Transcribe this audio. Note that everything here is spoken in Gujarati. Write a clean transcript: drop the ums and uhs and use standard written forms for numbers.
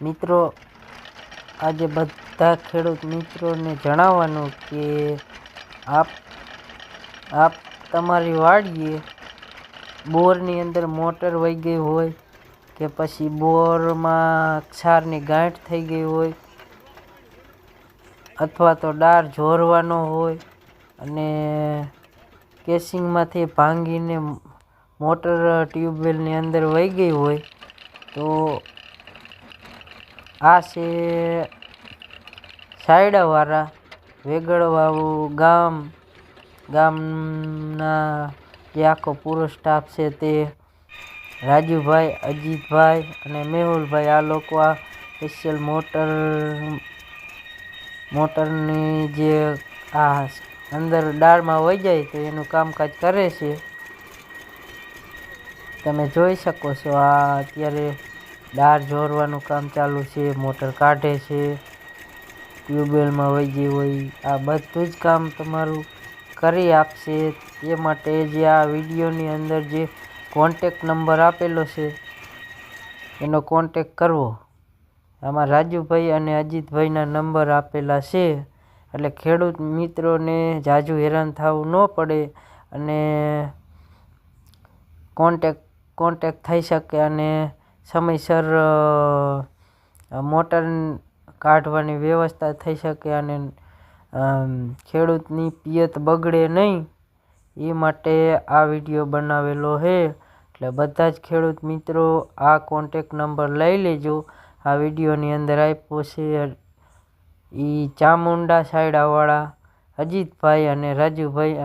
મિત્રો, આજે બધા ખેડૂત મિત્રોને જણાવવાનું કે આપ તમારી વાડીએ બોરની અંદર મોટર વહી ગઈ હોય કે પછી બોરમાં ક્ષારની ગાંઠ થઈ ગઈ હોય અથવા તો ડાર જોરવાનો હોય અને કેસિંગમાંથી ભાંગીને મોટર ટ્યુબવેલની અંદર વહી ગઈ હોય તો આ છે સાયડાવાળા વેગળવાળું ગામના જે આખો પૂરો સ્ટાફ છે તે રાજુભાઈ, અજીતભાઈ અને મેહુલભાઈ આ લોકો આ સ્પેશિયલ મોટરની જે આ અંદર ડાળમાં વહી જાય તો એનું કામકાજ કરે છે. તમે જોઈ શકો છો આ અત્યારે ડાળ જોરવાનું કામ ચાલુ છે, મોટર કાઢે છે, ટ્યુબવેલમાં વહી ગઈ હોય આ બધું જ કામ તમારું કરી આપશે. તે માટે જે આ વિડીયોની અંદર જે કોન્ટેક નંબર આપેલો છે એનો કોન્ટેક કરવો. આમાં રાજુભાઈ અને અજીતભાઈના નંબર આપેલા છે એટલે ખેડૂત મિત્રોને ઝાઝુ હેરાન થવું ન પડે અને કોન્ટેક થઈ શકે અને સમયસર મોટર કાઢવાની વ્યવસ્થા થઈ શકે અને ખેડૂતની પિયત બગડે નહીં એ માટે આ વિડીયો બનાવેલો છે. એટલે બધા જ ખેડૂત મિત્રો આ કોન્ટેક નંબર લઈ લેજો. આ વિડીયોની અંદર આપ્યો છે એ ચામુંડા સાયડાવાળા અજીતભાઈ અને રાજુભાઈ